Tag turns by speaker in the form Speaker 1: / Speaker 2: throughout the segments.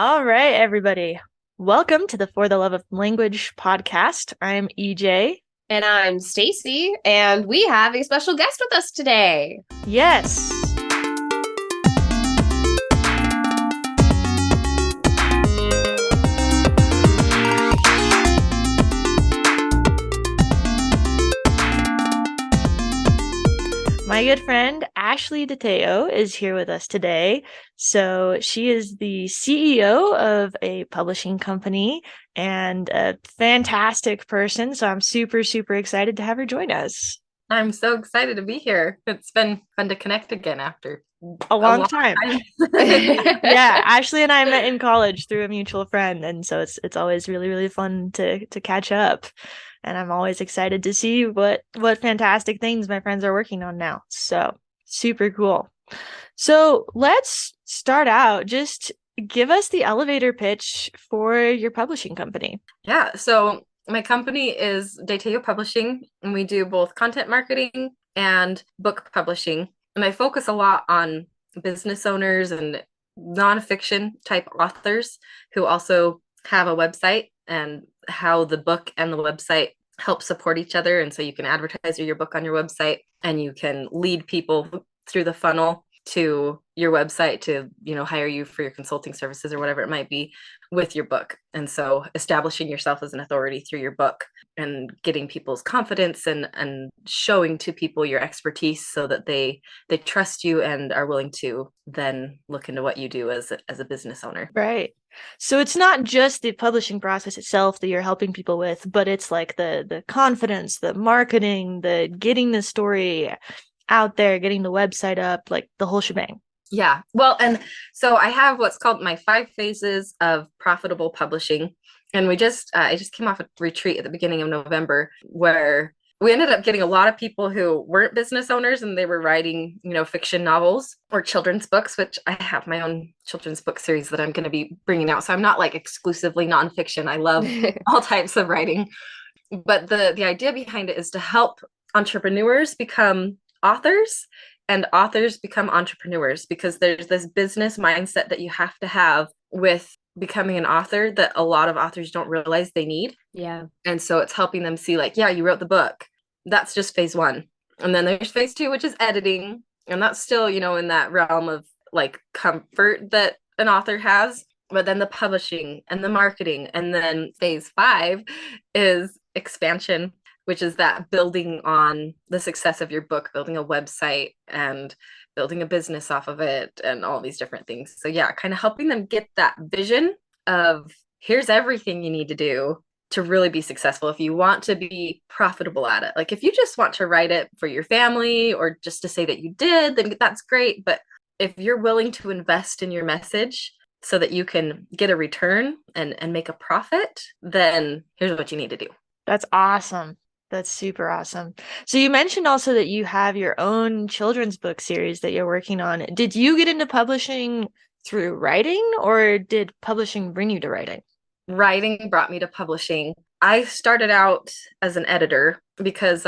Speaker 1: All right, everybody. Welcome to the For the Love of Language podcast. I'm EJ.
Speaker 2: And I'm Stacy, and we have a special guest with us today.
Speaker 1: Yes. My good friend Ashley Tello is here with us today. So she is the CEO of a publishing company and a fantastic person. So I'm super, super excited to have her join us.
Speaker 3: I'm so excited to be here. It's been fun to connect again after
Speaker 1: A
Speaker 3: a
Speaker 1: long
Speaker 3: long
Speaker 1: time.
Speaker 3: time.
Speaker 1: Yeah, Ashley and I met in college through a mutual friend, and so it's always really, really fun to catch up. And I'm always excited to see what fantastic things my friends are working on now. So super cool. So let's start out. Just give us the elevator pitch for your publishing company.
Speaker 3: Yeah, so my company is Tello Publishing, and we do both content marketing and book publishing. And I focus a lot on business owners and nonfiction type authors who also have a website, and how the book and the website help support each other. And so you can advertise your book on your website, and you can lead people through the funnel to your website to, hire you for your consulting services or whatever it might be with your book. And so establishing yourself as an authority through your book and getting people's confidence and showing to people your expertise so that they trust you and are willing to then look into what you do as a business owner.
Speaker 1: Right. So it's not just the publishing process itself that you're helping people with, but it's like the confidence, the marketing, the getting the story out there, getting the website up, like the whole shebang.
Speaker 3: Yeah. Well, and so I have what's called my 5 phases of profitable publishing. And I just came off a retreat at the beginning of November where we ended up getting a lot of people who weren't business owners, and they were writing, fiction novels or children's books, which I have my own children's book series that I'm going to be bringing out. So I'm not like exclusively nonfiction. I love all types of writing. But the idea behind it is to help entrepreneurs become authors and authors become entrepreneurs, because there's this business mindset that you have to have with becoming an author that a lot of authors don't realize they need.
Speaker 2: Yeah.
Speaker 3: And so it's helping them see, like, yeah, you wrote the book. That's just phase 1. And then there's phase 2, which is editing. And that's still, in that realm of like comfort that an author has. But then the publishing and the marketing. And then phase 5 is expansion, which is that building on the success of your book, building a website and building a business off of it and all these different things. So yeah, kind of helping them get that vision of here's everything you need to do to really be successful if you want to be profitable at it. Like if you just want to write it for your family or just to say that you did, then that's great. But if you're willing to invest in your message so that you can get a return and make a profit, then here's what you need to do.
Speaker 1: That's awesome. That's super awesome. So you mentioned also that you have your own children's book series that you're working on. Did you get into publishing through writing, or did publishing bring you to writing?
Speaker 3: Writing brought me to publishing. I started out as an editor because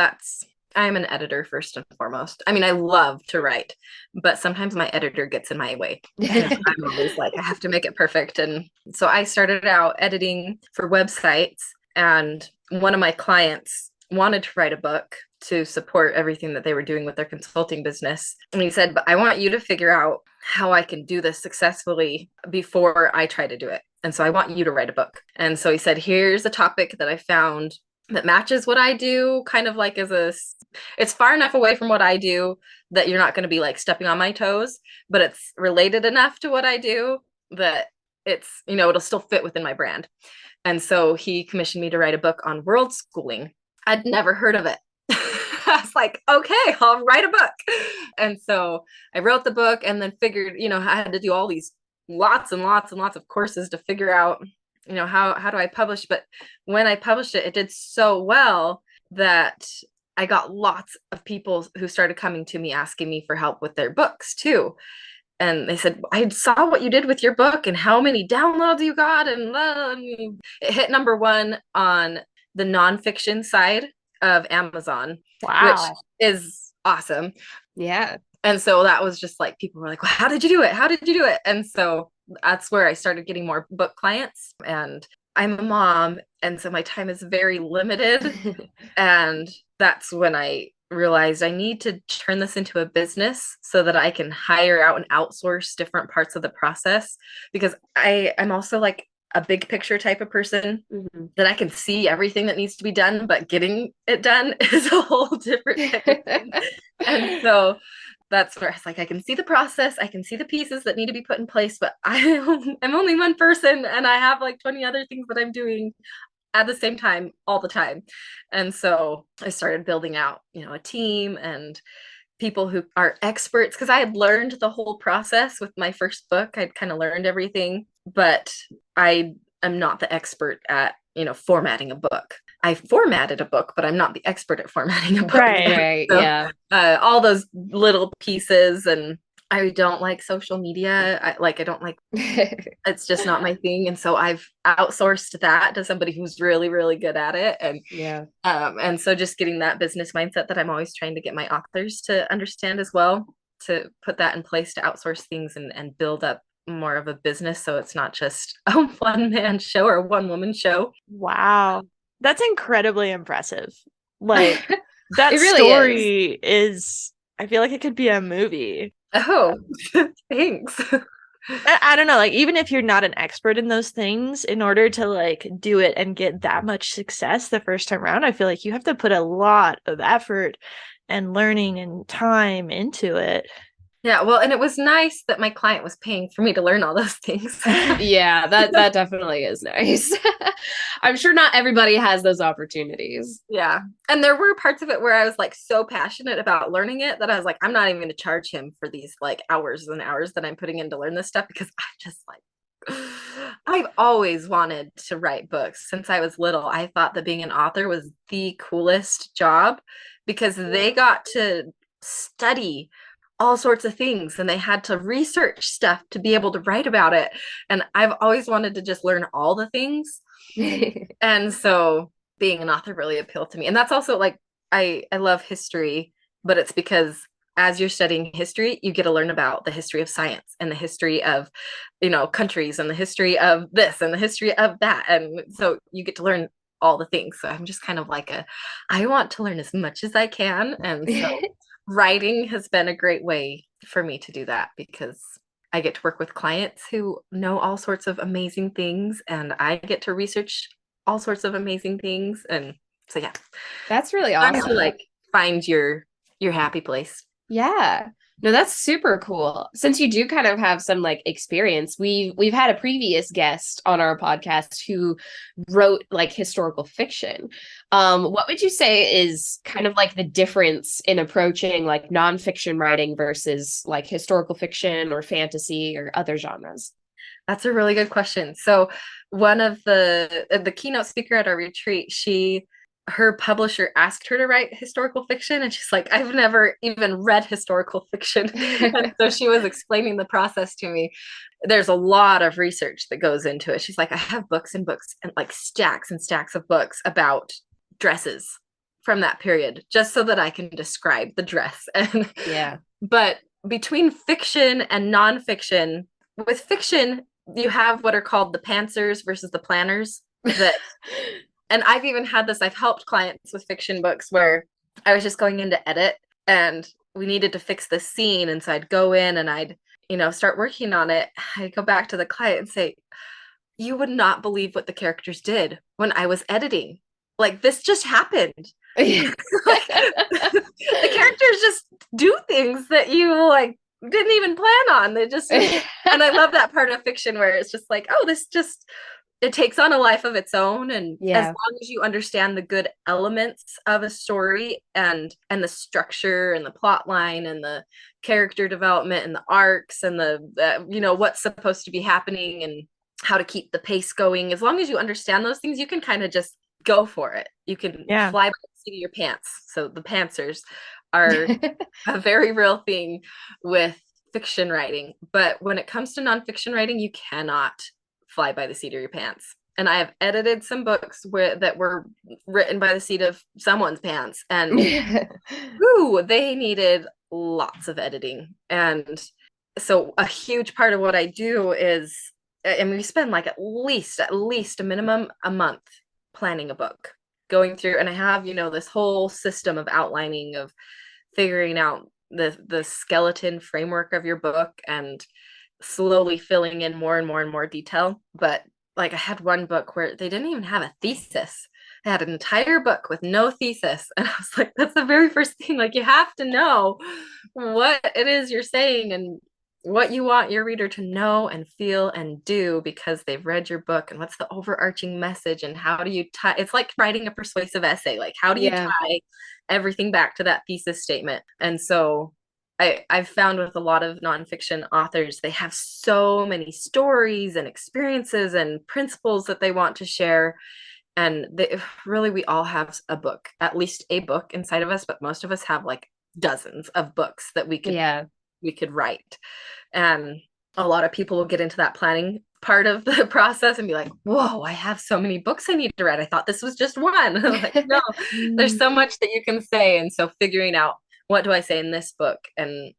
Speaker 3: I'm an editor first and foremost. I mean, I love to write, but sometimes my editor gets in my way. I'm always like, I have to make it perfect. And so I started out editing for websites, and one of my clients wanted to write a book to support everything that they were doing with their consulting business. And he said, but I want you to figure out how I can do this successfully before I try to do it. And so I want you to write a book. And so he said, here's a topic that I found that matches what I do, kind of like it's far enough away from what I do that you're not going to be like stepping on my toes, but it's related enough to what I do that it's, it'll still fit within my brand. And so he commissioned me to write a book on world schooling. I'd never heard of it. I was like, okay, I'll write a book. And so I wrote the book and then figured, I had to do all these lots and lots and lots of courses to figure out, how do I publish? But when I published it, it did so well that I got lots of people who started coming to me asking me for help with their books too. And they said, I saw what you did with your book and how many downloads you got. And it hit number 1 on the nonfiction side of Amazon,
Speaker 1: Wow.
Speaker 3: which is awesome.
Speaker 2: Yeah.
Speaker 3: And so that was just like, people were like, well, how did you do it? How did you do it? And so that's where I started getting more book clients. And I'm a mom, and so my time is very limited. And that's when I realized I need to turn this into a business so that I can hire out and outsource different parts of the process, because I'm also like a big picture type of person, that I can see everything that needs to be done, but getting it done is a whole different type of thing. And so that's where it's like, I can see the process, I can see the pieces that need to be put in place, but I'm only one person, and I have like 20 other things that I'm doing at the same time all the time. And so I started building out, a team and people who are experts, because I had learned the whole process with my first book. I'd kind of learned everything, but I am not the expert at, formatting a book. I formatted a book, but I'm not the expert at formatting a book.
Speaker 2: Right.
Speaker 3: So,
Speaker 2: yeah.
Speaker 3: All those little pieces, and I don't like social media. I don't like, it's just not my thing. And so I've outsourced that to somebody who's really, really good at it. And and so just getting that business mindset that I'm always trying to get my authors to understand as well, to put that in place, to outsource things and build up more of a business, so it's not just a one-man show or a one-woman show.
Speaker 1: Wow. That's incredibly impressive. Like, that
Speaker 2: It really
Speaker 1: story is, I feel like it could be a movie.
Speaker 3: Oh, thanks.
Speaker 1: I don't know, like, even if you're not an expert in those things, in order to like do it and get that much success the first time around, I feel like you have to put a lot of effort and learning and time into it.
Speaker 3: Yeah, well, and it was nice that my client was paying for me to learn all those things.
Speaker 2: Yeah, that definitely is nice. I'm sure not everybody has those opportunities.
Speaker 3: Yeah. And there were parts of it where I was like so passionate about learning it that I was like, I'm not even going to charge him for these like hours and hours that I'm putting in to learn this stuff, because I just like, I've always wanted to write books since I was little. I thought that being an author was the coolest job, because they got to study all sorts of things and they had to research stuff to be able to write about it. And I've always wanted to just learn all the things. And so being an author really appealed to me. And that's also like, I love history, but it's because as you're studying history, you get to learn about the history of science and the history of, countries, and the history of this and the history of that. And so you get to learn all the things. So I'm just kind of like I want to learn as much as I can. And so writing has been a great way for me to do that, because I get to work with clients who know all sorts of amazing things, and I get to research all sorts of amazing things. And so, yeah,
Speaker 2: That's really
Speaker 3: trying
Speaker 2: awesome.
Speaker 3: to like find your happy place.
Speaker 2: Yeah. No, that's super cool. Since you do kind of have some like experience, we've had a previous guest on our podcast who wrote like historical fiction. What would you say is kind of like the difference in approaching like nonfiction writing versus like historical fiction or fantasy or other genres?
Speaker 3: That's a really good question. So one of the keynote speaker at our retreat, her publisher asked her to write historical fiction, and she's like, I've never even read historical fiction. And so she was explaining the process to me. There's a lot of research that goes into it. She's like, I have books and books and like stacks and stacks of books about dresses from that period, just so that I can describe the dress. And
Speaker 2: Yeah.
Speaker 3: but between fiction and nonfiction, with fiction, you have what are called the pantsers versus the planners. That and I've even had this, I've helped clients with fiction books where I was just going in to edit and we needed to fix this scene. And so I'd go in and I'd, start working on it. I'd go back to the client and say, you would not believe what the characters did when I was editing. Like, this just happened. Like, the characters just do things that you like didn't even plan on. They just, and I love that part of fiction where it's just like, oh, it takes on a life of its own. And as long as you understand the good elements of a story and the structure and the plot line and the character development and the arcs and the what's supposed to be happening and how to keep the pace going, as long as you understand those things, you can kind of just go for it. You can fly by the seat of your pants. So the pantsers are a very real thing with fiction writing. But when it comes to nonfiction writing, you cannot fly by the seat of your pants. And I have edited some books that were written by the seat of someone's pants, and they needed lots of editing. And so a huge part of what I do is, and we spend like at least a minimum a month planning a book, going through, and I have, this whole system of outlining, of figuring out the skeleton framework of your book and slowly filling in more and more and more detail. But like I had one book where they didn't even have a thesis. They had an entire book with no thesis. And I was like, that's the very first thing. Like, you have to know what it is you're saying and what you want your reader to know and feel and do, because they've read your book, and what's the overarching message, and how do you tie. It's like writing a persuasive essay. Like, how do you tie everything back to that thesis statement? And so I've found with a lot of nonfiction authors, they have so many stories and experiences and principles that they want to share. And we all have a book, at least a book inside of us, but most of us have like dozens of books that we could write. And a lot of people will get into that planning part of the process and be like, whoa, I have so many books I need to read. I thought this was just one. Like, no, there's so much that you can say. And so figuring out, what do I say in this book, and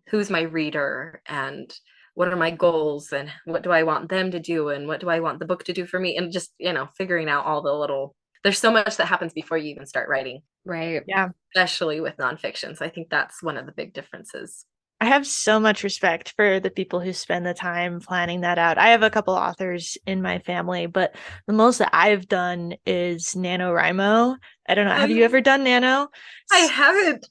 Speaker 3: who's my reader, and what are my goals, and what do I want them to do, and what do I want the book to do for me, and just, figuring out all the little, there's so much that happens before you even start writing.
Speaker 2: Right.
Speaker 1: Yeah.
Speaker 3: Especially with nonfiction. So I think that's one of the big differences.
Speaker 1: I have so much respect for the people who spend the time planning that out. I have a couple authors in my family, but the most that I've done is NaNoWriMo. I don't know. Have you ever done Nano?
Speaker 3: I haven't.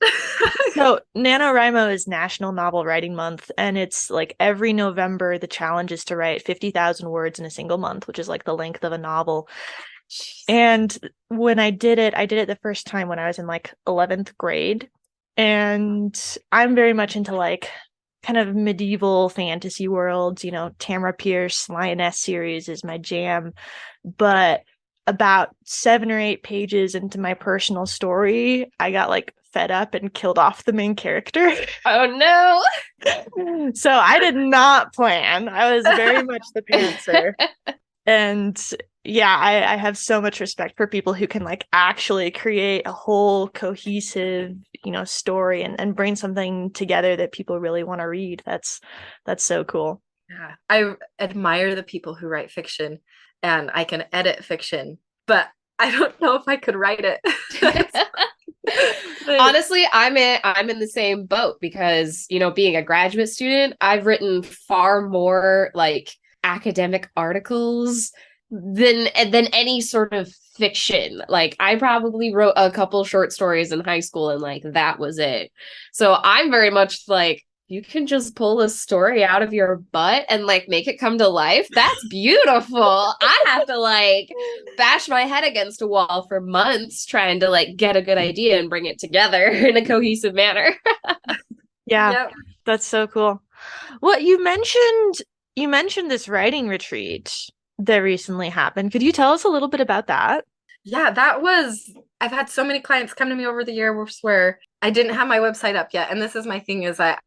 Speaker 1: So NaNoWriMo is National Novel Writing Month, and it's like every November, the challenge is to write 50,000 words in a single month, which is like the length of a novel. Jeez. And when I did it the first time when I was in like 11th grade. And I'm very much into like kind of medieval fantasy worlds, Tamara Pierce, Lioness series is my jam. But about 7 or 8 pages into my personal story, I got like fed up and killed off the main character.
Speaker 2: Oh no.
Speaker 1: So I did not plan. I was very much the pantser. And yeah, I have so much respect for people who can like actually create a whole cohesive, story and bring something together that people really want to read. That's so cool.
Speaker 3: Yeah, I admire the people who write fiction, and I can edit fiction, but I don't know if I could write it.
Speaker 2: Honestly, I'm in the same boat, because, being a graduate student, I've written far more like academic articles than any sort of fiction. Like, I probably wrote a couple short stories in high school, and like that was it. So I'm very much like, you can just pull a story out of your butt and like make it come to life. That's beautiful. I have to like bash my head against a wall for months trying to like get a good idea and bring it together in a cohesive manner.
Speaker 1: Yeah, yep. That's so cool. Well, you mentioned this writing retreat that recently happened. Could you tell us a little bit about that?
Speaker 3: Yeah, I've had so many clients come to me over the years where I didn't have my website up yet. And this is my thing, is I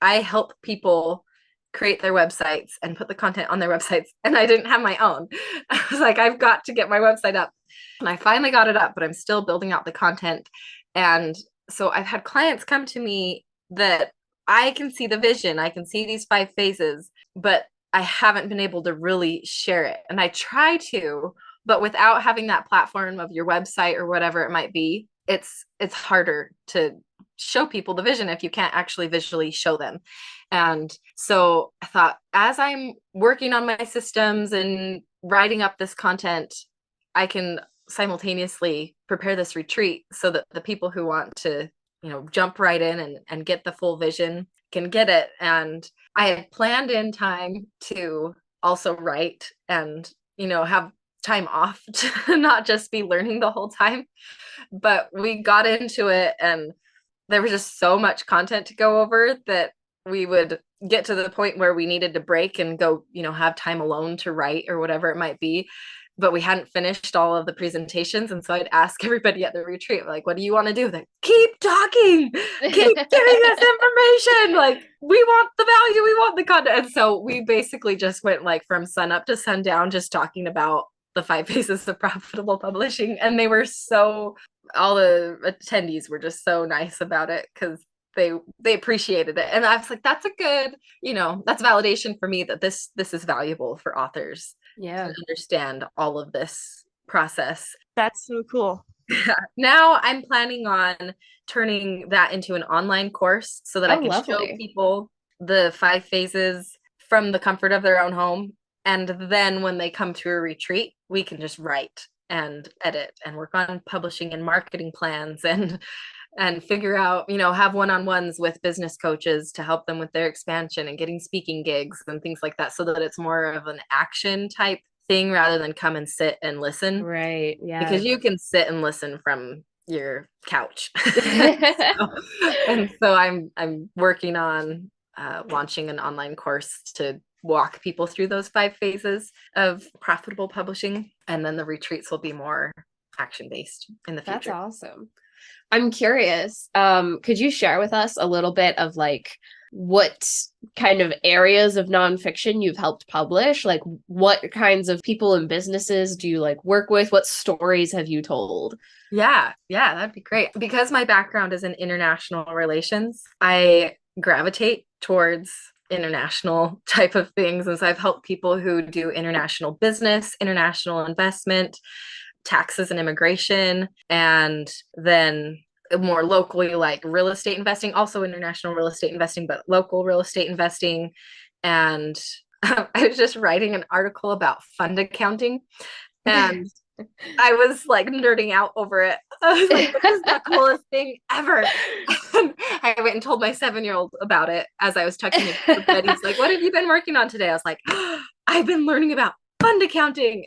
Speaker 3: help people create their websites and put the content on their websites. And I didn't have my own. I was like, I've got to get my website up. And I finally got it up, but I'm still building out the content. And so I've had clients come to me that I can see the vision. I can see these 5 phases, but I haven't been able to really share it. And I try to, but without having that platform of your website or whatever it might be, it's harder to show people the vision if you can't actually visually show them. And so I thought, as I'm working on my systems and writing up this content, I can simultaneously prepare this retreat so that the people who want to, jump right in and get the full vision can get it. And I had planned in time to also write and, have time off to not just be learning the whole time. But we got into it, and there was just so much content to go over that we would get to the point where we needed to break and go, have time alone to write or whatever it might be. But we hadn't finished all of the presentations. And so I'd ask everybody at the retreat, like, what do you want to do? Like, keep talking, keep giving us information. Like, we want the value, we want the content. And so we basically just went like from sun up to sundown, just talking about the 5 phases of profitable publishing. And they were so all the attendees were just so nice about it because they appreciated it. And I was like, that's a good, that's validation for me that this is valuable for authors to understand all of this process.
Speaker 1: That's so cool.
Speaker 3: Now I'm planning on turning that into an online course so that I can show people the 5 phases from the comfort of their own home. And then when they come to a retreat, we can just write and edit and work on publishing and marketing plans and figure out, have one-on-ones with business coaches to help them with their expansion and getting speaking gigs and things like that, so that it's more of an action type thing rather than come and sit and listen.
Speaker 2: Right. Yeah.
Speaker 3: Because you can sit and listen from your couch. So I'm working on launching an online course to walk people through those 5 phases of profitable publishing. And then the retreats will be more action-based in the future.
Speaker 2: That's awesome. I'm curious. Could you share with us a little bit of like what kind of areas of nonfiction you've helped publish? Like what kinds of people and businesses do you like work with? What stories have you told?
Speaker 3: Yeah, that'd be great. Because my background is in international relations, I gravitate towards international type of things. And so I've helped people who do international business, international investment, taxes and immigration, and then more locally, like real estate investing, also international real estate investing, but local real estate investing. And I was just writing an article about fund accounting, and I was like nerding out over it. I was like, this is the coolest thing ever. I went and told my 7-year-old about it as I was tucking into bed. He's like, what have you been working on today? I was like, I've been learning about fund accounting.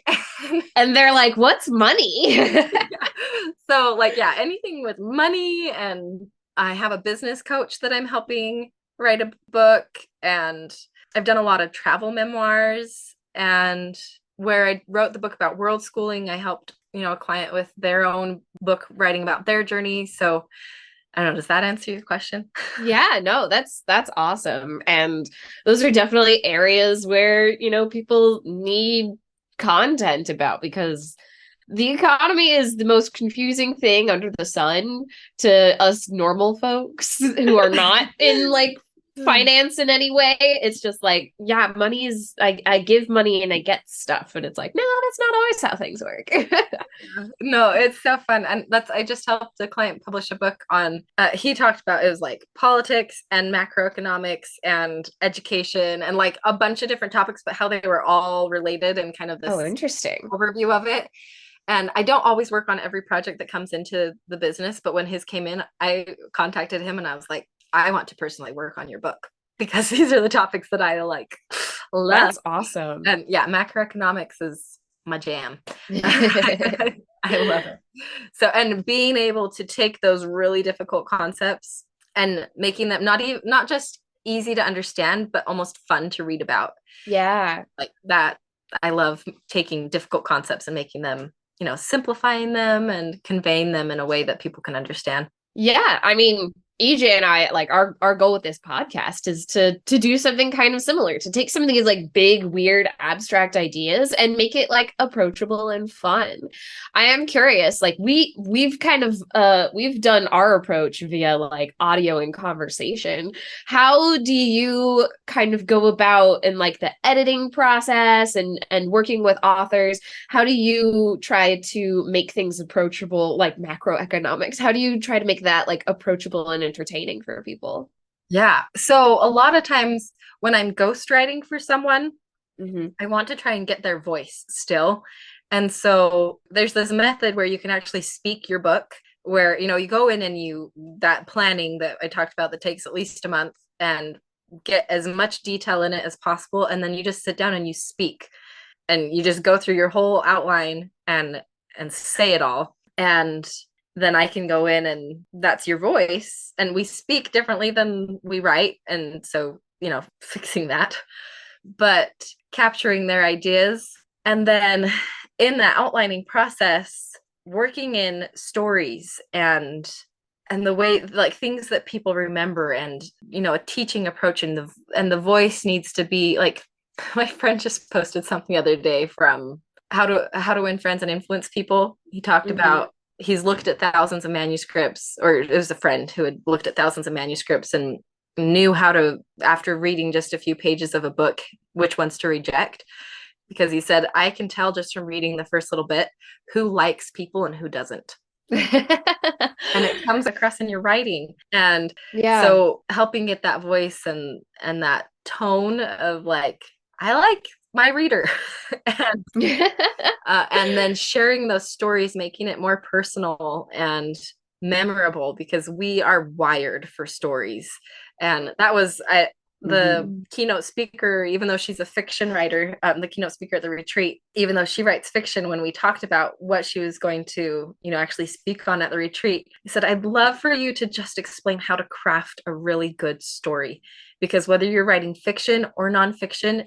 Speaker 2: And they're like, what's money?
Speaker 3: So like, anything with money. And I have a business coach that I'm helping write a book, and I've done a lot of travel memoirs. And where I wrote the book about world schooling, I helped, a client with their own book writing about their journey. So I don't know, does that answer your question?
Speaker 2: Yeah, no, that's awesome. And those are definitely areas where, people need content about, because the economy is the most confusing thing under the sun to us normal folks who are not in like finance in any way. It's just like, money is, I give money and I get stuff, and it's like, no, that's not always how things work.
Speaker 3: No, it's so fun. And I just helped a client publish a book on, he talked about, it was like politics and macroeconomics and education and like a bunch of different topics, but how they were all related and kind of this
Speaker 2: interesting
Speaker 3: overview of it. And I don't always work on every project that comes into the business, but when his came in, I contacted him and I was like, I want to personally work on your book because these are the topics that I like. Love.
Speaker 2: That's awesome.
Speaker 3: And macroeconomics is my jam. I love it. So, and being able to take those really difficult concepts and making them not just easy to understand, but almost fun to read about.
Speaker 2: Yeah.
Speaker 3: Like that. I love taking difficult concepts and making them, simplifying them and conveying them in a way that people can understand.
Speaker 2: Yeah. I mean, EJ and I, like, our goal with this podcast is to do something kind of similar, to take some of these like big, weird, abstract ideas and make it like approachable and fun. I am curious, like we've kind of we've done our approach via like audio and conversation. How do you kind of go about in like the editing process and working with authors? How do you try to make things approachable, like macroeconomics? How do you try to make that like approachable and entertaining for people?
Speaker 3: Yeah. So a lot of times when I'm ghostwriting for someone, I want to try and get their voice still. And so there's this method where you can actually speak your book, where, you go in and that planning that I talked about that takes at least a month, and get as much detail in it as possible. And then you just sit down and you speak, and you just go through your whole outline and say it all. And then I can go in and that's your voice. And we speak differently than we write. And so, fixing that, but capturing their ideas. And then in that outlining process, working in stories and the way, like things that people remember, and, a teaching approach, and the voice needs to be like, my friend just posted something the other day from how to win friends and influence people. He talked about he's looked at thousands of manuscripts, or it was a friend who had looked at thousands of manuscripts and knew how to, after reading just a few pages of a book, which ones to reject. Because he said, I can tell just from reading the first little bit who likes people and who doesn't. And it comes across in your writing. And so helping get that voice and that tone of like, I like my reader. And then sharing those stories, making it more personal and memorable, because we are wired for stories. And that was the keynote speaker, even though she's a fiction writer, the keynote speaker at the retreat, even though she writes fiction, when we talked about what she was going to, actually speak on at the retreat, he said, I'd love for you to just explain how to craft a really good story, because whether you're writing fiction or nonfiction,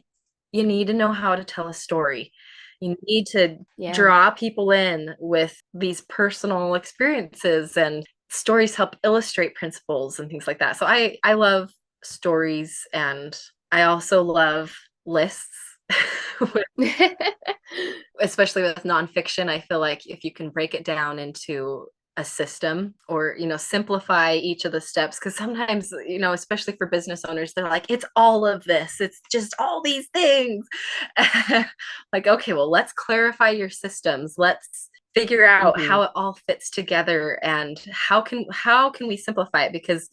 Speaker 3: you need to know how to tell a story. You need to draw people in with these personal experiences, and stories help illustrate principles and things like that. So I love stories, and I also love lists. Especially with nonfiction, I feel like if you can break it down into a system, or simplify each of the steps, because sometimes especially for business owners, they're like, it's all of this, it's just all these things. Like, okay, well, let's clarify your systems, let's figure out how it all fits together, and how can we simplify it. Because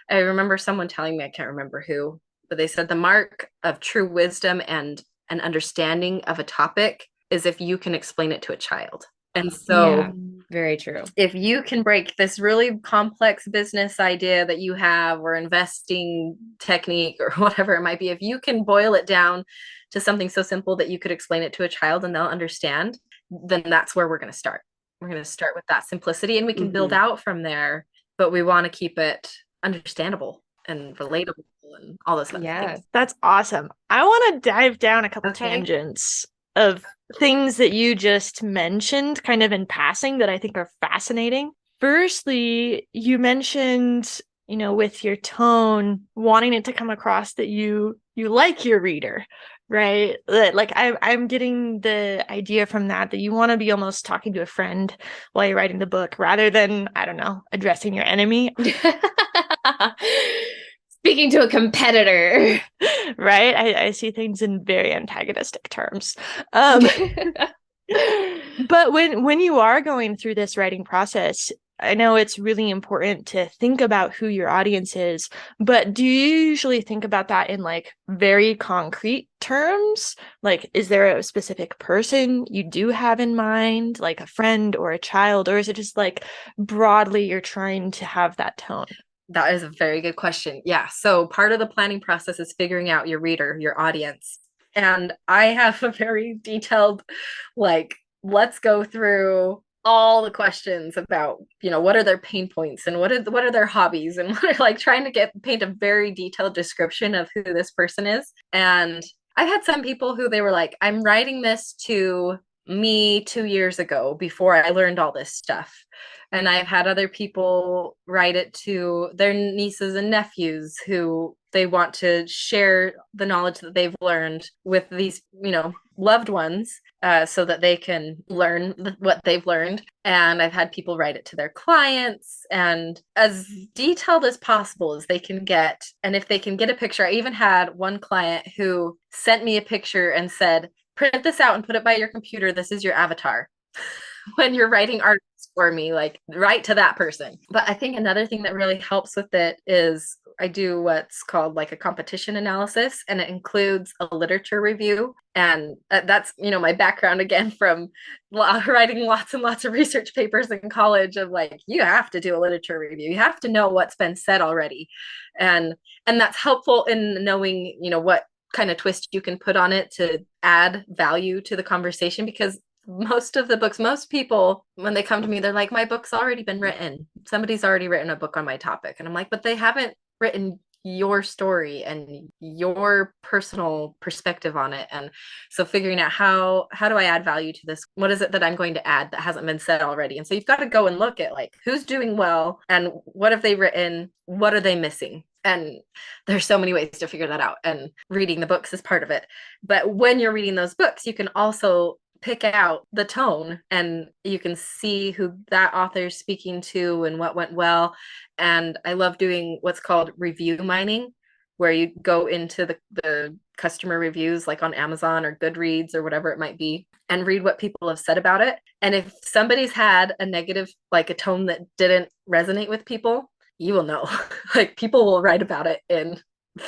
Speaker 3: I remember someone telling me, I can't remember who, but they said the mark of true wisdom and an understanding of a topic is if you can explain it to a child. And so
Speaker 2: very true.
Speaker 3: If you can break this really complex business idea that you have, or investing technique, or whatever it might be, if you can boil it down to something so simple that you could explain it to a child and they'll understand, then that's where we're going to start. We're going to start with that simplicity, and we can build out from there, but we want to keep it understandable and relatable and all those things.
Speaker 1: That's awesome. I want to dive down a couple tangents of things that you just mentioned kind of in passing that I think are fascinating. Firstly, you mentioned, with your tone, wanting it to come across that you like your reader, right? Like I'm getting the idea from that you want to be almost talking to a friend while you're writing the book, rather than, I don't know, addressing your enemy.
Speaker 2: Speaking to a competitor.
Speaker 1: Right? I see things in very antagonistic terms. But when you are going through this writing process, I know it's really important to think about who your audience is, but do you usually think about that in like very concrete terms? Like, is there a specific person you do have in mind, like a friend or a child, or is it just like broadly you're trying to have that tone?
Speaker 3: That is a very good question. Yeah. So part of the planning process is figuring out your reader, your audience. And I have a very detailed, like, let's go through all the questions about, what are their pain points, and what are their hobbies, and what are, like, trying to paint a very detailed description of who this person is. And I've had some people who they were like, I'm writing this to me 2 years ago before I learned all this stuff. And I've had other people write it to their nieces and nephews who they want to share the knowledge that they've learned with these, loved ones, so that they can learn what they've learned. And I've had people write it to their clients, and as detailed as possible as they can get. And if they can get a picture, I even had one client who sent me a picture and said, print this out and put it by your computer. This is your avatar. When you're writing articles for me, like, write to that person. But I think another thing that really helps with it is I do what's called like a competition analysis, and it includes a literature review. And that's, my background again from writing lots and lots of research papers in college, of like, you have to do a literature review. You have to know what's been said already. And that's helpful in knowing, what kind of twist you can put on it to add value to the conversation. Because most of the books, most people, when they come to me, they're like, my book's already been written. Somebody's already written a book on my topic. And I'm like, but they haven't written your story and your personal perspective on it. And so figuring out how do I add value to this? What is it that I'm going to add that hasn't been said already? And so you've got to go and look at like, who's doing well and what have they written? What are they missing? And there's so many ways to figure that out. And reading the books is part of it. But when you're reading those books, you can also pick out the tone, and you can see who that author is speaking to and what went well. And I love doing what's called review mining, where you go into the customer reviews like on Amazon or Goodreads or whatever it might be, and read what people have said about it. And if somebody's had a negative, like a tone that didn't resonate with people, you will know. Like, people will write about it in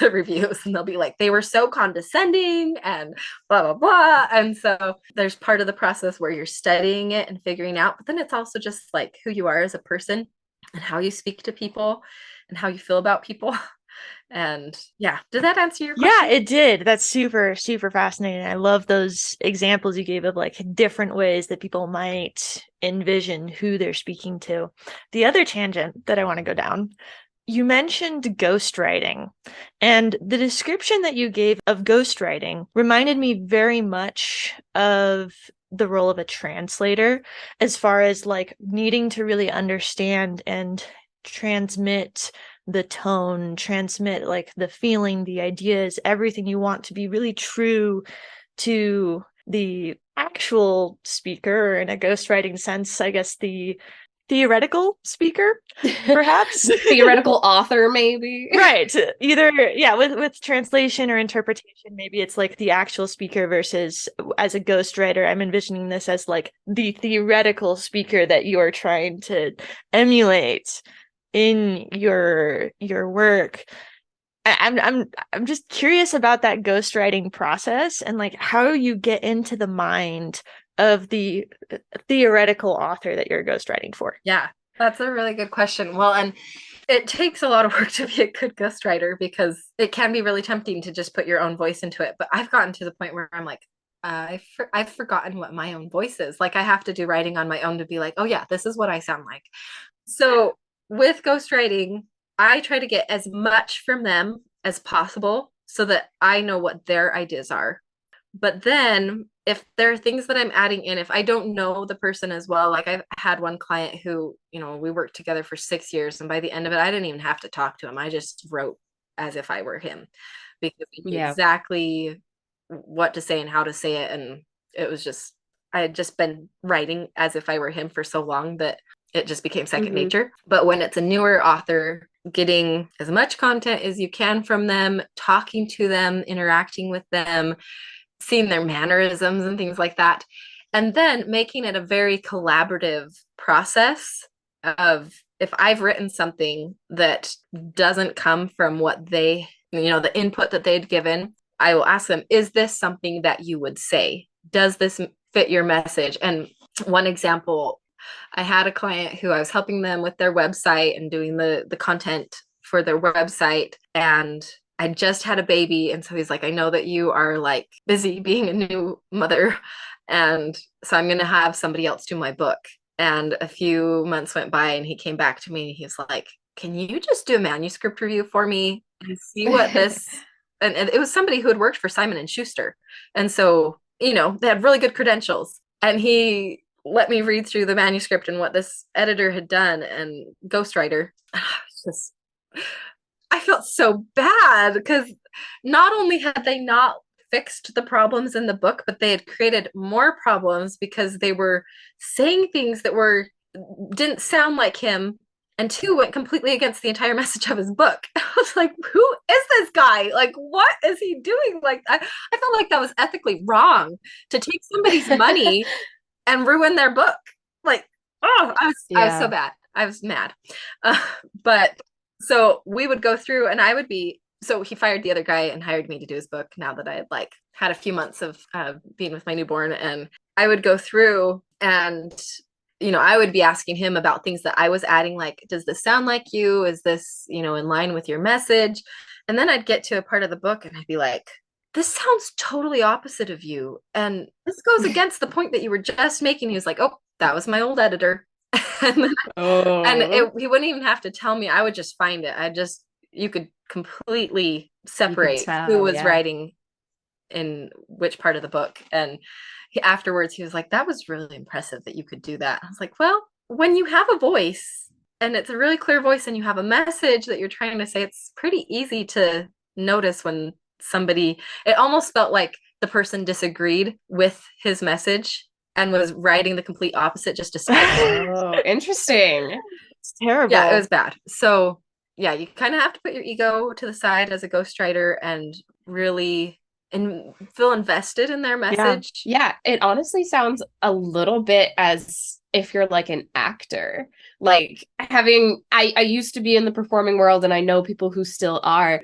Speaker 3: the reviews, and they'll be like, they were so condescending and blah blah blah. And so there's part of the process where you're studying it and figuring out, but then it's also just like who you are as a person and how you speak to people and how you feel about people. And yeah, did that answer your question?
Speaker 1: Yeah, it did. That's super, super fascinating. I love those examples you gave of like different ways that people might envision who they're speaking to. The other tangent that I want to go down, you mentioned ghostwriting, and the description that you gave of ghostwriting reminded me very much of the role of a translator, as far as like needing to really understand and transmit the tone, transmit like the feeling, the ideas, everything you want to be really true to the actual speaker, or in a ghostwriting sense, I guess the theoretical speaker, perhaps.
Speaker 2: Theoretical author, maybe.
Speaker 1: Right. Either, yeah, with translation or interpretation, maybe it's like the actual speaker versus, as a ghostwriter, I'm envisioning this as like the theoretical speaker that you're trying to emulate in your work. I'm just curious about that ghostwriting process and like how you get into the mind of the theoretical author that you're ghostwriting for.
Speaker 3: Yeah, that's a really good question. Well, and it takes a lot of work to be a good ghostwriter, because it can be really tempting to just put your own voice into it. But I've gotten to the point where I'm like, I've forgotten what my own voice is. Like, I have to do writing on my own to be like, oh yeah, this is what I sound like. So with ghostwriting, I try to get as much from them as possible so that I know what their ideas are. But then if there are things that I'm adding in, if I don't know the person as well, like I've had one client who, we worked together for 6 years, and by the end of it, I didn't even have to talk to him. I just wrote as if I were him, because he knew exactly what to say and how to say it. And it was just, I had just been writing as if I were him for so long that it just became second nature. But when it's a newer author, getting as much content as you can from them, talking to them, interacting with them, seeing their mannerisms and things like that, and then making it a very collaborative process of, if I've written something that doesn't come from what they, the input that they'd given, I will ask them, is this something that you would say? Does this fit your message? And one example, I had a client who I was helping them with their website and doing the content for their website, and I just had a baby. And so he's like, I know that you are like busy being a new mother, and so I'm going to have somebody else do my book. And a few months went by, and he came back to me and he was like, can you just do a manuscript review for me and see what this, and it was somebody who had worked for Simon and Schuster. And so, they had really good credentials, and he let me read through the manuscript and what this editor had done and ghostwriter. I felt so bad, because not only had they not fixed the problems in the book, but they had created more problems because they were saying things that didn't sound like him, and two, went completely against the entire message of his book. I was like, who is this guy? Like, what is he doing? Like, I felt like that was ethically wrong, to take somebody's money and ruin their book. Like, oh, I was so bad. I was mad. But so we would go through, and so he fired the other guy and hired me to do his book, now that I had had a few months of being with my newborn. And I would go through and, I would be asking him about things that I was adding, like, does this sound like you? Is this, in line with your message? And then I'd get to a part of the book and I'd be like, this sounds totally opposite of you. And this goes against the point that you were just making. He was like, oh, that was my old editor. And he wouldn't even have to tell me. I would just find it. You could completely separate who was writing in which part of the book. And afterwards he was like, that was really impressive that you could do that. I was like, well, when you have a voice and it's a really clear voice and you have a message that you're trying to say, it's pretty easy to notice when somebody, it almost felt like the person disagreed with his message and was writing the complete opposite just to spite him.
Speaker 2: Oh, interesting.
Speaker 1: It's terrible.
Speaker 3: Yeah, it was bad. So yeah, you kind of have to put your ego to the side as a ghostwriter and really feel invested in their message.
Speaker 2: Yeah, it honestly sounds a little bit as if you're like an actor. Like I used to be in the performing world and I know people who still are,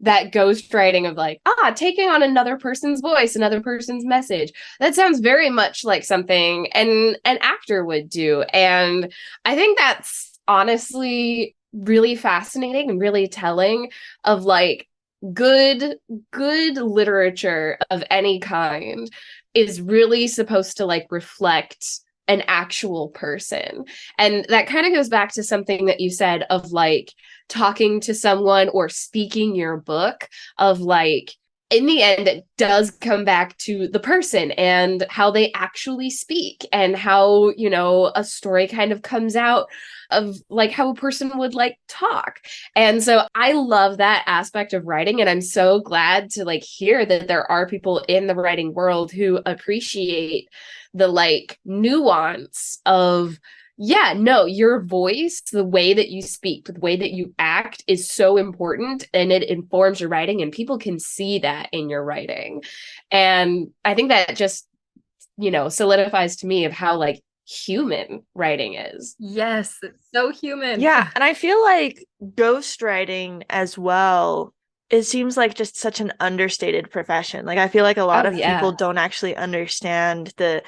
Speaker 2: that ghostwriting of like, taking on another person's voice, another person's message. That sounds very much like something an actor would do. And I think that's honestly really fascinating and really telling of like good literature of any kind is really supposed to like reflect an actual person. And that kind of goes back to something that you said of like talking to someone or speaking your book, of like in the end it does come back to the person and how they actually speak and how, you know, a story kind of comes out of like how a person would like talk. And so I love that aspect of writing, and I'm so glad to like hear that there are people in the writing world who appreciate the like nuance of, yeah, no, your voice, the way that you speak, the way that you act is so important and it informs your writing, and people can see that in your writing. And I think that just, you know, solidifies to me of how like human writing is.
Speaker 3: Yes, it's so human.
Speaker 1: Yeah, and I feel like ghostwriting as well, it seems like just such an understated profession. Like I feel like a lot of people don't actually understand the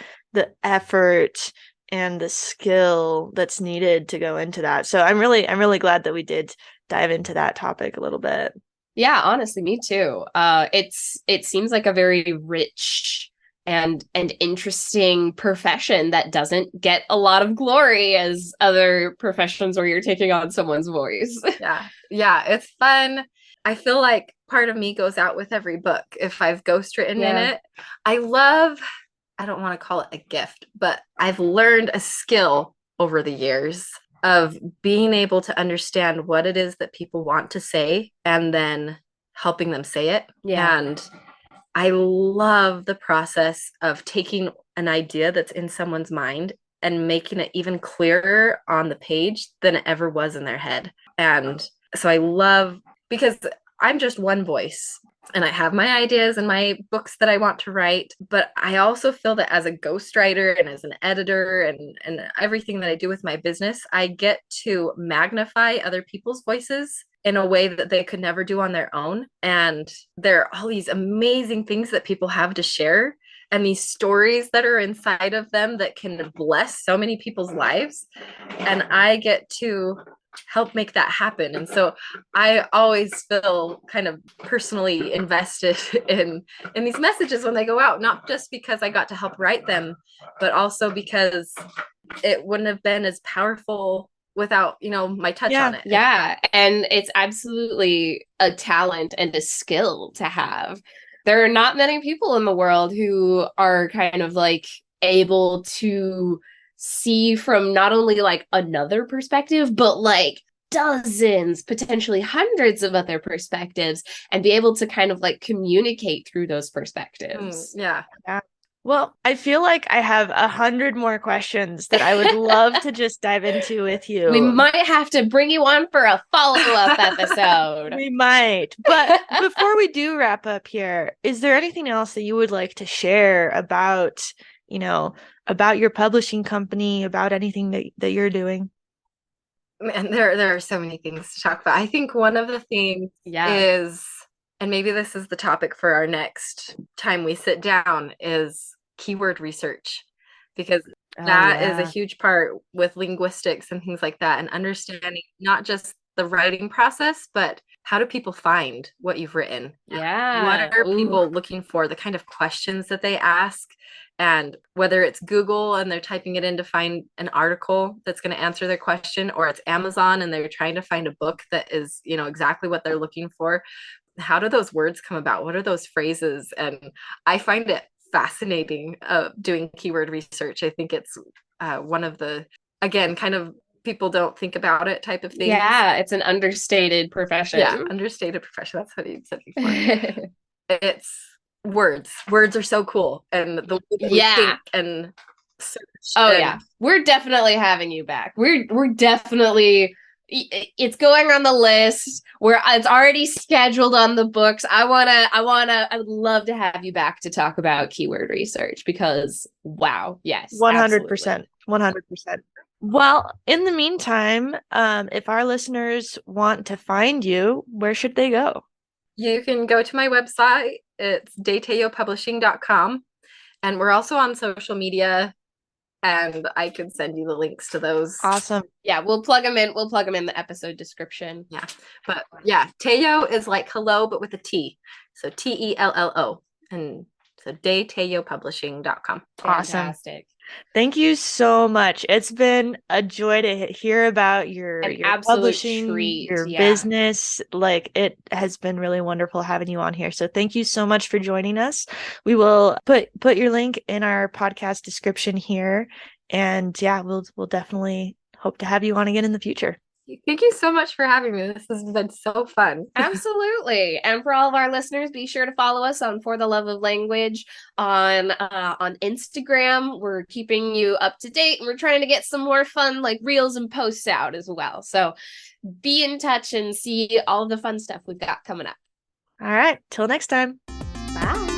Speaker 1: effort and the skill that's needed to go into that. So I'm really glad that we did dive into that topic a little bit.
Speaker 2: Yeah, honestly, me too. It seems like a very rich and interesting profession that doesn't get a lot of glory as other professions where you're taking on someone's voice.
Speaker 3: Yeah, it's fun. I feel like part of me goes out with every book if I've ghostwritten in it. I don't want to call it a gift, but I've learned a skill over the years of being able to understand what it is that people want to say and then helping them say it. And I love the process of taking an idea that's in someone's mind and making it even clearer on the page than it ever was in their head. And so I love, because I'm just one voice and I have my ideas and my books that I want to write, but I also feel that as a ghostwriter and as an editor and everything that I do with my business, I get to magnify other people's voices in a way that they could never do on their own. And there are all these amazing things that people have to share and these stories that are inside of them that can bless so many people's lives. And I get to help make that happen. And so I always feel kind of personally invested in these messages when they go out, not just because I got to help write them, but also because it wouldn't have been as powerful without, you know, my touch on it.
Speaker 2: Yeah. And it's absolutely a talent and a skill to have. There are not many people in the world who are kind of like able to see from not only like another perspective, but like dozens, potentially hundreds of other perspectives, and be able to kind of like communicate through those perspectives.
Speaker 3: Yeah.
Speaker 1: Well, I feel like I have 100 more questions that I would love to just dive into with you.
Speaker 2: We might have to bring you on for a follow-up episode.
Speaker 1: We might. But before we do wrap up here, is there anything else that you would like to share about, you know, about your publishing company, about anything that you're doing?
Speaker 3: Man, there are so many things to talk about. I think one of the things is, and maybe this is the topic for our next time we sit down, is keyword research, because that is a huge part with linguistics and things like that, and understanding not just the writing process, but how do people find what you've written? What are people looking for? The kind of questions that they ask, and whether it's Google and they're typing it in to find an article that's going to answer their question, or it's Amazon and they're trying to find a book that is, you know, exactly what they're looking for. How do those words come about? What are those phrases? And I find it fascinating doing keyword research. I think it's one of the, again, kind of people don't think about it type of thing.
Speaker 2: Yeah, it's an understated profession.
Speaker 3: Yeah, understated profession. That's what you said before. words. Words are so cool, and the way that we think and search.
Speaker 2: Yeah, we're definitely having you back. We're definitely. It's going on the list where it's already scheduled on the books. I would love to have you back to talk about keyword research because wow, yes,
Speaker 1: 100%, 100%. Well, in the meantime, if our listeners want to find you, where should they go?
Speaker 3: You can go to my website. It's dayteyopublishing.com. And we're also on social media, and I could send you the links to those.
Speaker 1: Awesome.
Speaker 2: Yeah, we'll plug them in. We'll plug them in the episode description.
Speaker 3: Yeah. But yeah, Tello is like hello, but with a T. So Tello. And so dayteyopublishing.com.
Speaker 1: Awesome.
Speaker 2: Fantastic.
Speaker 1: Thank you so much. It's been a joy to hear about your publishing, treat. Your business. Like, it has been really wonderful having you on here. So thank you so much for joining us. We will put your link in our podcast description here. And yeah, we'll definitely hope to have you on again in the future.
Speaker 3: Thank you so much for having me. This has been so fun.
Speaker 2: Absolutely. And for all of our listeners, be sure to follow us on For the Love of Language on Instagram. We're keeping you up to date, and we're trying to get some more fun like reels and posts out as well. So be in touch and see all the fun stuff we've got coming up.
Speaker 1: All right. Till next time.
Speaker 2: Bye.